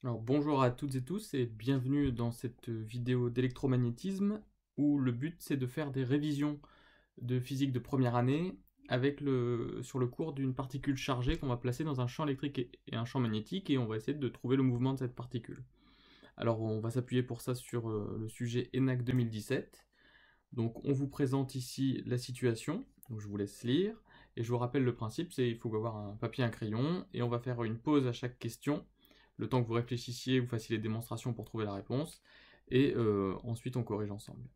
Alors bonjour à toutes et tous et bienvenue dans cette vidéo d'électromagnétisme où le but c'est de faire des révisions de physique de première année sur le cours d'une particule chargée qu'on va placer dans un champ électrique et un champ magnétique et on va essayer de trouver le mouvement de cette particule. Alors on va s'appuyer pour ça sur le sujet ENAC 2017. Donc on vous présente ici la situation, donc je vous laisse lire et je vous rappelle le principe, c'est il faut avoir un papier et un crayon et on va faire une pause à chaque question le temps que vous réfléchissiez, vous fassiez les démonstrations pour trouver la réponse, et ensuite on corrige ensemble.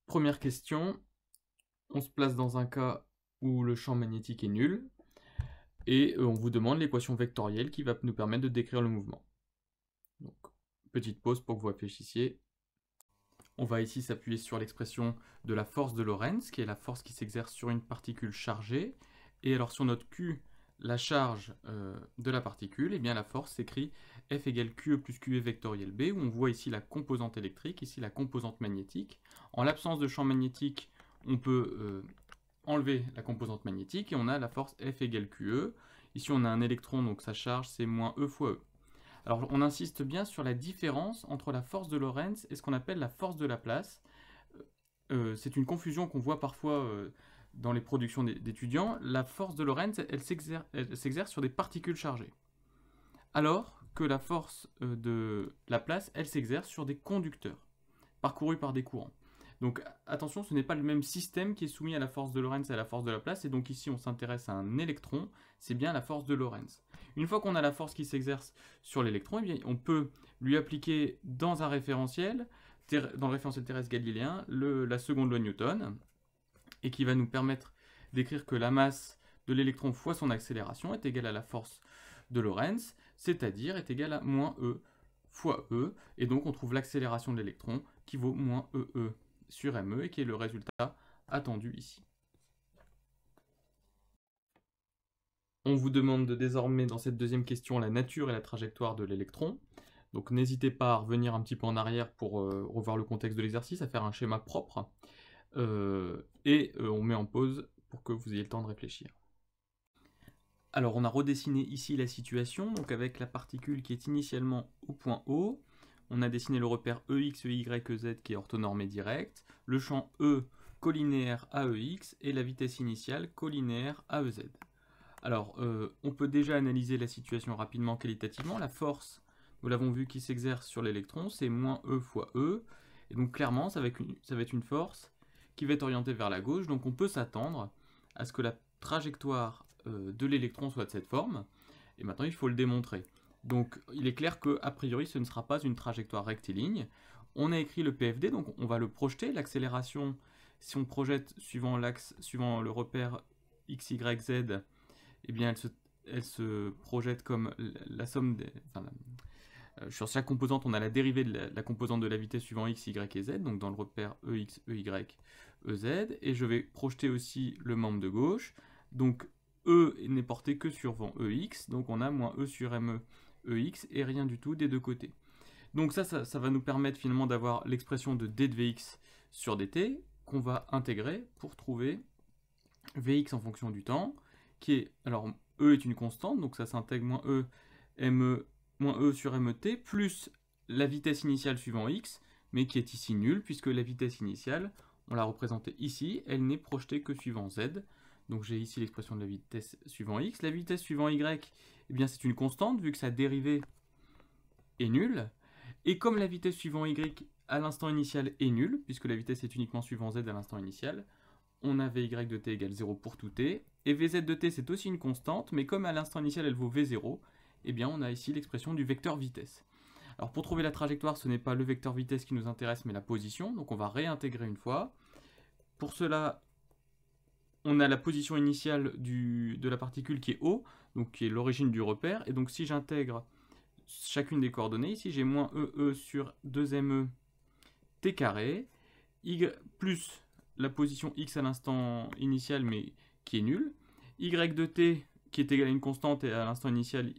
Première question, on se place dans un cas où le champ magnétique est nul, et on vous demande l'équation vectorielle qui va nous permettre de décrire le mouvement. Donc, petite pause pour que vous réfléchissiez. On va ici s'appuyer sur l'expression de la force de Lorentz, qui est la force qui s'exerce sur une particule chargée, et alors sur notre Q, la charge de la particule, et bien la force s'écrit F égale QE plus QE vectoriel B, où on voit ici la composante électrique, ici la composante magnétique. En l'absence de champ magnétique, on peut enlever la composante magnétique, et on a la force F égale QE. Ici on a un électron, donc sa charge c'est moins E fois E. Alors on insiste bien sur la différence entre la force de Lorentz et ce qu'on appelle la force de Laplace. C'est une confusion qu'on voit parfois dans les productions d'étudiants. La force de Lorentz, elle s'exerce sur des particules chargées. Alors que la force de Laplace, elle s'exerce sur des conducteurs, parcourus par des courants. Donc attention, ce n'est pas le même système qui est soumis à la force de Lorentz et à la force de Laplace, et donc ici on s'intéresse à un électron, c'est bien la force de Lorentz. Une fois qu'on a la force qui s'exerce sur l'électron, eh bien, on peut lui appliquer dans un référentiel, dans le référentiel terrestre galiléen, la seconde loi Newton, et qui va nous permettre d'écrire que la masse de l'électron fois son accélération est égale à la force de Lorentz, c'est-à-dire est égale à moins E fois E, et donc on trouve l'accélération de l'électron qui vaut moins EE sur ME, et qui est le résultat attendu ici. On vous demande désormais dans cette deuxième question la nature et la trajectoire de l'électron. Donc n'hésitez pas à revenir un petit peu en arrière pour revoir le contexte de l'exercice, à faire un schéma propre. On met en pause pour que vous ayez le temps de réfléchir. Alors on a redessiné ici la situation, donc avec la particule qui est initialement au point O. On a dessiné le repère EX, EY, EZ qui est orthonormé direct, le champ E collinéaire à EX et la vitesse initiale collinéaire à EZ. Alors, on peut déjà analyser la situation rapidement qualitativement. La force, nous l'avons vu, qui s'exerce sur l'électron, c'est moins E fois E. Et donc clairement, ça va être une force qui va être orientée vers la gauche. Donc on peut s'attendre à ce que la trajectoire de l'électron soit de cette forme. Et maintenant, il faut le démontrer. Donc il est clair qu'a priori, ce ne sera pas une trajectoire rectiligne. On a écrit le PFD, donc on va le projeter. L'accélération, si on projette suivant le repère x, y, z, eh bien elle se projette comme la somme des... sur chaque composante, on a la dérivée de la composante de la vitesse suivant x, y et z, donc dans le repère ex, ey, ez, et je vais projeter aussi le membre de gauche, donc E n'est porté que sur vent ex, donc on a moins E sur me ex, et rien du tout des deux côtés. Donc ça va nous permettre finalement d'avoir l'expression de d de vx sur dt, qu'on va intégrer pour trouver vx en fonction du temps, qui est, alors E est une constante, donc ça s'intègre moins E sur MET, plus la vitesse initiale suivant x, mais qui est ici nulle, puisque la vitesse initiale, on l'a représentée ici, elle n'est projetée que suivant z, donc j'ai ici l'expression de la vitesse suivant x. La vitesse suivant y, eh bien c'est une constante, vu que sa dérivée est nulle, et comme la vitesse suivant y à l'instant initial est nulle, puisque la vitesse est uniquement suivant z à l'instant initial, on a Vy de t égale 0 pour tout t, et Vz de t c'est aussi une constante, mais comme à l'instant initial elle vaut V0, eh bien on a ici l'expression du vecteur vitesse. Alors pour trouver la trajectoire, ce n'est pas le vecteur vitesse qui nous intéresse, mais la position, donc on va réintégrer une fois. Pour cela, on a la position initiale de la particule qui est O, donc qui est l'origine du repère, et donc si j'intègre chacune des coordonnées, ici j'ai moins EE sur 2ME t carré, y plus la position x à l'instant initial, mais qui est nulle, y de t qui est égal à une constante et à l'instant initial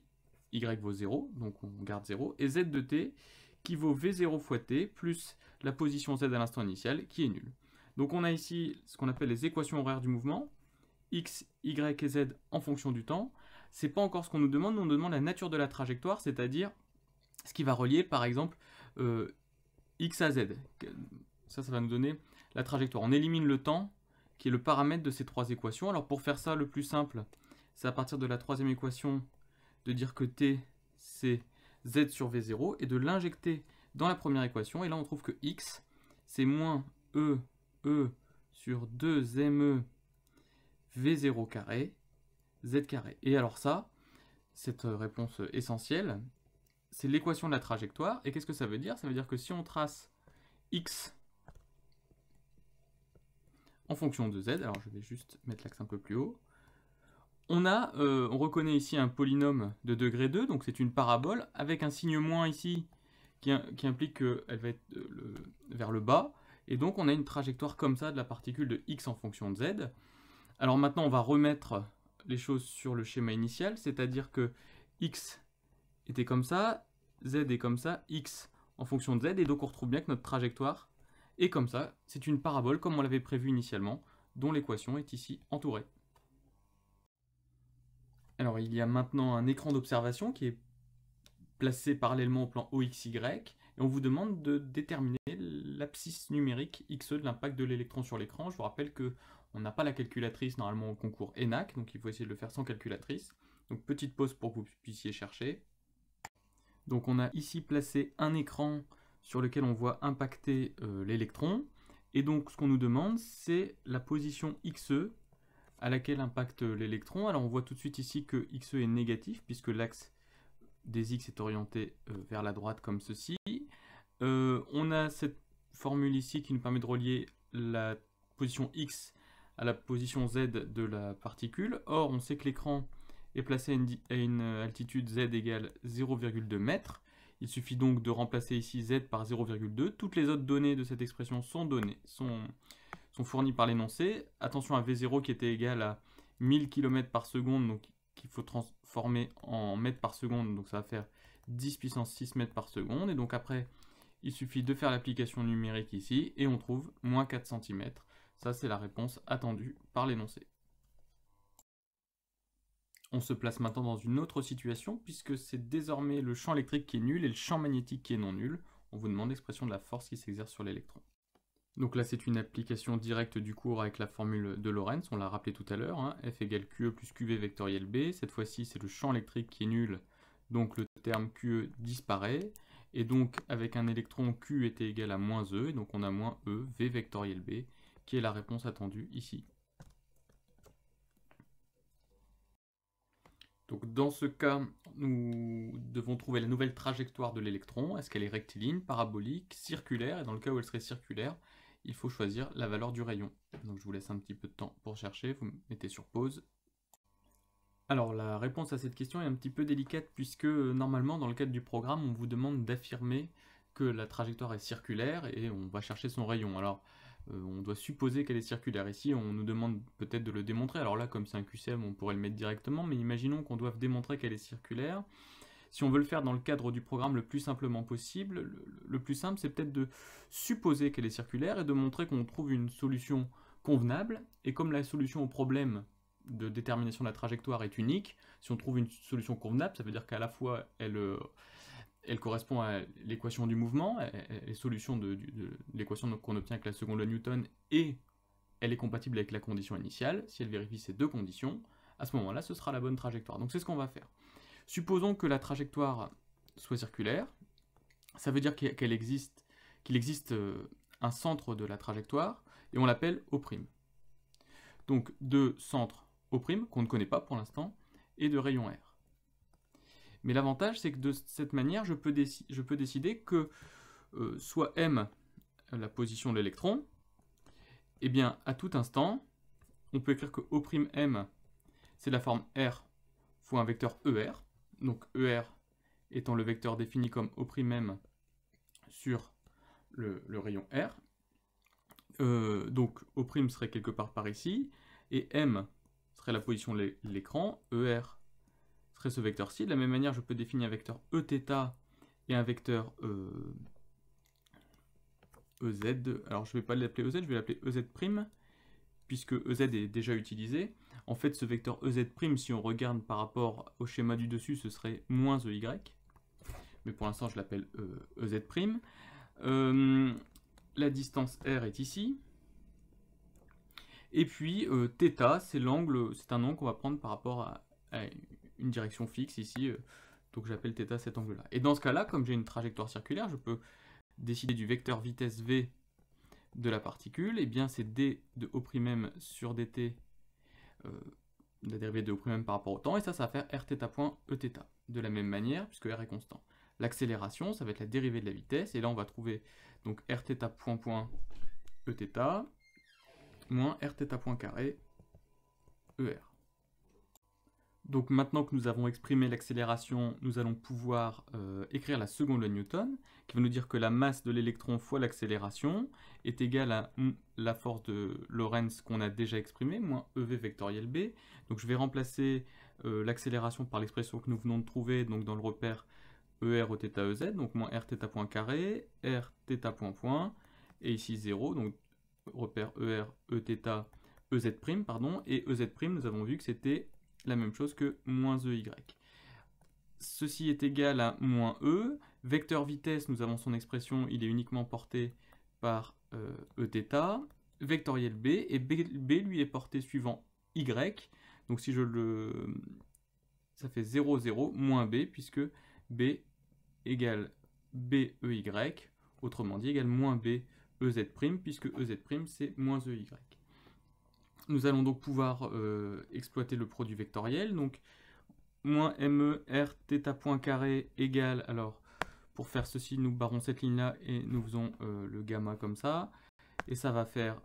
y vaut 0, donc on garde 0, et z de t qui vaut v0 fois t plus la position z à l'instant initial qui est nulle. Donc on a ici ce qu'on appelle les équations horaires du mouvement, x, y et z en fonction du temps. c'est pas encore ce qu'on nous demande. Nous, on nous demande la nature de la trajectoire, c'est-à-dire ce qui va relier, par exemple, x à z. Ça va nous donner la trajectoire. On élimine le temps, qui est le paramètre de ces trois équations. Alors pour faire ça, le plus simple, c'est à partir de la troisième équation de dire que t, c'est z sur v0, et de l'injecter dans la première équation. Et là, on trouve que x, c'est moins e sur 2me v0 carré, z carré. Et alors ça, cette réponse essentielle, c'est l'équation de la trajectoire. Et qu'est-ce que ça veut dire? Ça veut dire que si on trace x en fonction de z, alors je vais juste mettre l'axe un peu plus haut, on reconnaît ici un polynôme de degré 2, donc c'est une parabole, avec un signe moins ici, qui implique qu'elle va être vers le bas, et donc on a une trajectoire comme ça de la particule de x en fonction de z. Alors maintenant on va remettre les choses sur le schéma initial, c'est-à-dire que x était comme ça, z est comme ça, x en fonction de z, et donc on retrouve bien que notre trajectoire est comme ça, c'est une parabole comme on l'avait prévu initialement, dont l'équation est ici entourée. Alors il y a maintenant un écran d'observation qui est placé parallèlement au plan OXY, et on vous demande de déterminer l'abscisse numérique XE de l'impact de l'électron sur l'écran. Je vous rappelle qu'on n'a pas la calculatrice normalement au concours ENAC, donc il faut essayer de le faire sans calculatrice. Donc petite pause pour que vous puissiez chercher. Donc on a ici placé un écran sur lequel on voit impacter l'électron, et donc ce qu'on nous demande, c'est la position XE à laquelle impacte l'électron. Alors on voit tout de suite ici que XE est négatif, puisque l'axe des X est orienté vers la droite comme ceci. On a cette formule ici qui nous permet de relier la position X à la position Z de la particule. Or, on sait que l'écran est placé à une altitude Z égale 0,2 m. Il suffit donc de remplacer ici Z par 0,2. Toutes les autres données de cette expression sont fournies par l'énoncé. Attention à V0 qui était égal à 1000 km par seconde, donc qu'il faut transformer en mètres par seconde, donc ça va faire 10 puissance 6 mètres par seconde. Et donc après, il suffit de faire l'application numérique ici, et on trouve moins 4 cm. Ça, c'est la réponse attendue par l'énoncé. On se place maintenant dans une autre situation, puisque c'est désormais le champ électrique qui est nul et le champ magnétique qui est non nul. On vous demande l'expression de la force qui s'exerce sur l'électron. Donc là, c'est une application directe du cours avec la formule de Lorentz, on l'a rappelé tout à l'heure, hein, F égale QE plus QV vectoriel B. Cette fois-ci, c'est le champ électrique qui est nul, donc le terme QE disparaît. Et donc, avec un électron, Q était égal à moins E, et donc on a moins E, V vectoriel B, qui est la réponse attendue ici. Donc dans ce cas, nous devons trouver la nouvelle trajectoire de l'électron. Est-ce qu'elle est rectiligne, parabolique, circulaire? Et dans le cas où elle serait circulaire, il faut choisir la valeur du rayon. Donc je vous laisse un petit peu de temps pour chercher, vous mettez sur pause. Alors la réponse à cette question est un petit peu délicate, puisque normalement dans le cadre du programme, on vous demande d'affirmer que la trajectoire est circulaire et on va chercher son rayon. Alors on doit supposer qu'elle est circulaire. Ici, on nous demande peut-être de le démontrer. Alors là, comme c'est un QCM, on pourrait le mettre directement, mais imaginons qu'on doive démontrer qu'elle est circulaire. Si on veut le faire dans le cadre du programme le plus simplement possible, le plus simple, c'est peut-être de supposer qu'elle est circulaire et de montrer qu'on trouve une solution convenable. Et comme la solution au problème de détermination de la trajectoire est unique, si on trouve une solution convenable, ça veut dire qu'à la fois elle correspond à l'équation du mouvement, les solutions de l'équation qu'on obtient avec la seconde loi de Newton, et elle est compatible avec la condition initiale. Si elle vérifie ces deux conditions, à ce moment-là, ce sera la bonne trajectoire. Donc c'est ce qu'on va faire. Supposons que la trajectoire soit circulaire, ça veut dire qu'il existe un centre de la trajectoire, et on l'appelle O'. Donc de centre O', qu'on ne connaît pas pour l'instant, et de rayon R. Mais l'avantage, c'est que de cette manière, je peux décider que soit M, la position de l'électron, et bien à tout instant, on peut écrire que O'M, c'est la forme R fois un vecteur ER, donc ER étant le vecteur défini comme O'M sur le rayon R. Donc O' serait quelque part par ici, et M serait la position de l'écran, ER serait ce vecteur-ci. De la même manière, je peux définir un vecteur Eθ et un vecteur EZ. Alors je ne vais pas l'appeler EZ, je vais l'appeler EZ', puisque EZ est déjà utilisé. En fait, ce vecteur EZ', si on regarde par rapport au schéma du dessus, ce serait moins EY. Mais pour l'instant, je l'appelle EZ'. La distance R est ici. Et puis, θ, c'est un angle qu'on va prendre par rapport à une direction fixe ici. Donc j'appelle θ cet angle-là. Et dans ce cas-là, comme j'ai une trajectoire circulaire, je peux décider du vecteur vitesse v de la particule. Et bien c'est d de O' sur dt, la dérivée de O' par rapport au temps. Et ça va faire rθ point Eθ. De la même manière, puisque r est constant. L'accélération, ça va être la dérivée de la vitesse. Et là, on va trouver donc rθ point Eθ moins rθ point carré ER. Donc maintenant que nous avons exprimé l'accélération, nous allons pouvoir écrire la seconde loi de Newton, qui va nous dire que la masse de l'électron fois l'accélération est égale à la force de Lorentz qu'on a déjà exprimée, moins EV vectoriel B. Donc je vais remplacer l'accélération par l'expression que nous venons de trouver, donc dans le repère ER Eθ EZ, donc moins rθ point carré, rθ point point, et ici 0, donc repère ER Eθ EZ', pardon, et EZ', nous avons vu que c'était la même chose que moins EY. Ceci est égal à moins E. Vecteur vitesse, nous avons son expression, il est uniquement porté par Eθ. Vectoriel B, et B lui est porté suivant Y. Donc si je le... ça fait 0, 0, moins B, puisque B égale BEY, autrement dit égale moins B EZ', puisque EZ' c'est moins EY. Nous allons donc pouvoir exploiter le produit vectoriel, donc moins ME R θ point carré égale, alors pour faire ceci nous barrons cette ligne là et nous faisons le gamma comme ça, et ça va faire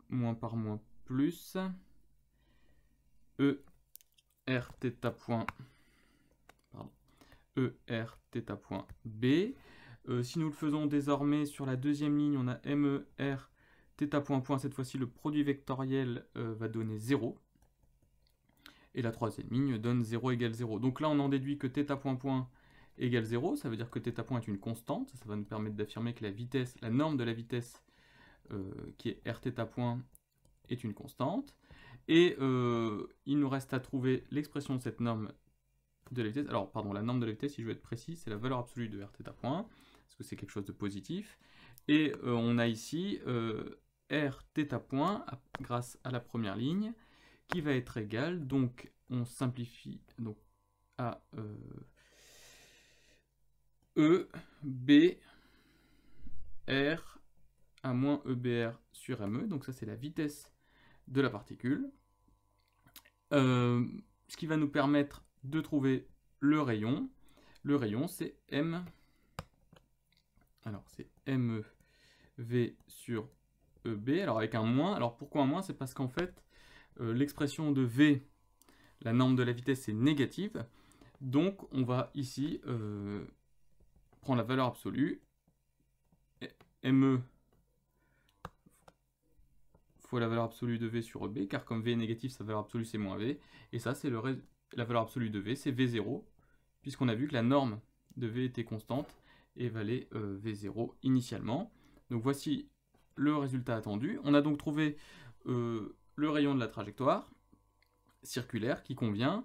moins par moins plus E R θ point, E R θ point B. Si nous le faisons désormais sur la deuxième ligne, on a ME R θ point point, cette fois-ci le produit vectoriel va donner 0. Et la troisième ligne donne 0 égale 0. Donc là on en déduit que θ point point égale 0, ça veut dire que θ point est une constante, ça va nous permettre d'affirmer que la vitesse, la norme de la vitesse qui est rθ point est une constante. Et il nous reste à trouver l'expression de cette norme de la vitesse. Alors pardon, la norme de la vitesse, si je veux être précis, c'est la valeur absolue de rθ point, parce que c'est quelque chose de positif. Et on a ici rθ point, grâce à la première ligne, qui va être égal, donc on simplifie donc, à E, B, R, à moins EBR sur ME, donc ça c'est la vitesse de la particule, ce qui va nous permettre de trouver le rayon. Le rayon c'est M, alors c'est MEV sur EB, alors avec un moins. Alors pourquoi un moins? C'est parce qu'en fait l'expression de V, la norme de la vitesse, est négative. Donc on va ici prendre la valeur absolue. ME fois la valeur absolue de V sur EB, car comme V est négatif, sa valeur absolue c'est moins V. Et ça, c'est la valeur absolue de V, c'est V0, puisqu'on a vu que la norme de V était constante et valait V0 initialement. Donc voici le résultat attendu. On a donc trouvé le rayon de la trajectoire circulaire qui convient.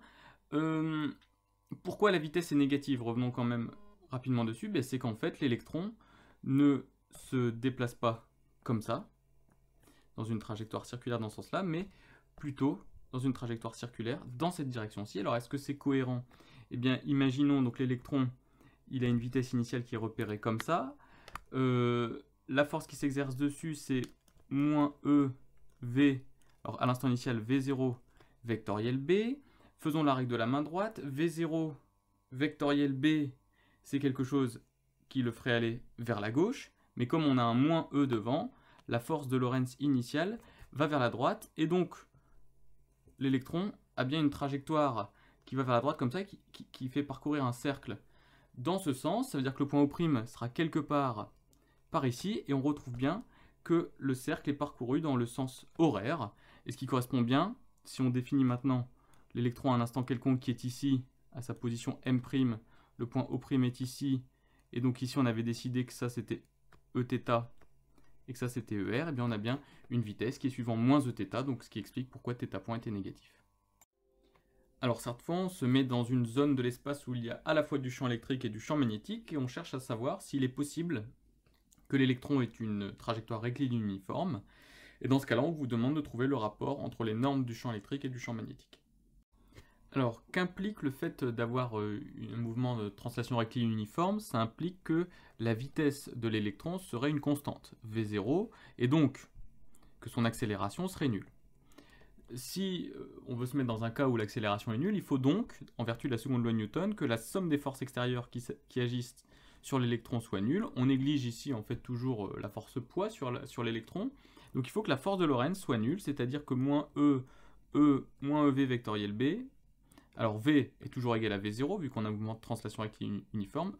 Pourquoi la vitesse est négative? Revenons quand même rapidement dessus. Ben, c'est qu'en fait l'électron ne se déplace pas comme ça, dans une trajectoire circulaire dans ce sens-là, mais plutôt dans une trajectoire circulaire dans cette direction-ci. Alors est-ce que c'est cohérent? Eh bien imaginons donc l'électron, il a une vitesse initiale qui est repérée comme ça. La force qui s'exerce dessus c'est moins EV. Alors à l'instant initial, V0 vectoriel B. Faisons la règle de la main droite. V0 vectoriel B, c'est quelque chose qui le ferait aller vers la gauche. Mais comme on a un moins E devant, la force de Lorentz initiale va vers la droite. Et donc, l'électron a bien une trajectoire qui va vers la droite comme ça, qui fait parcourir un cercle dans ce sens. Ça veut dire que le point O' sera quelque part par ici. Et on retrouve bien que le cercle est parcouru dans le sens horaire. Et ce qui correspond bien, si on définit maintenant l'électron à un instant quelconque qui est ici, à sa position M', le point O' est ici, et donc ici on avait décidé que ça c'était Eθ, et que ça c'est TER, et bien on a bien une vitesse qui est suivant moins Eθ, donc ce qui explique pourquoi θ point était négatif. Alors cette fois, on se met dans une zone de l'espace où il y a à la fois du champ électrique et du champ magnétique, et on cherche à savoir s'il est possible que l'électron ait une trajectoire rectiligne uniforme, et dans ce cas-là, on vous demande de trouver le rapport entre les normes du champ électrique et du champ magnétique. Alors, qu'implique le fait d'avoir un mouvement de translation rectiligne uniforme? Ça implique que la vitesse de l'électron serait une constante, v0, et donc que son accélération serait nulle. Si on veut se mettre dans un cas où l'accélération est nulle, il faut donc, en vertu de la seconde loi de Newton, que la somme des forces extérieures qui agissent sur l'électron soit nulle. On néglige ici en fait toujours la force poids sur l'électron. Donc il faut que la force de Lorentz soit nulle, c'est-à-dire que moins moins EV vectoriel B, alors V est toujours égal à V0, vu qu'on a un mouvement de translation rectiligne uniforme,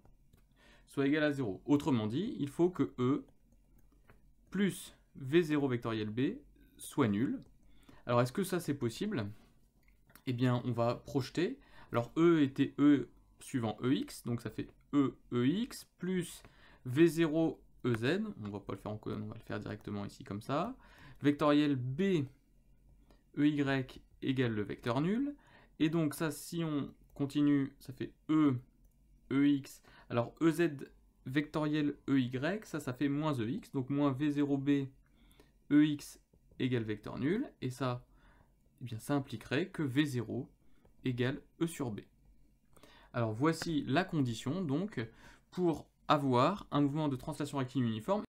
soit égal à 0. Autrement dit, il faut que E plus V0 vectoriel B soit nul. Alors, est-ce que ça, c'est possible? Eh bien, on va projeter. Alors, E était E suivant EX, donc ça fait EX plus V0 EZ. On va pas le faire en colonne, on va le faire directement ici comme ça. Vectoriel B EY égale le vecteur nul. Et donc, ça, si on continue, ça fait EX. Alors, EZ vectoriel EY, ça fait moins EX, donc moins V0B EX égale vecteur nul, et ça, eh bien, ça impliquerait que V0 égale E sur B. Alors voici la condition donc pour avoir un mouvement de translation rectiligne uniforme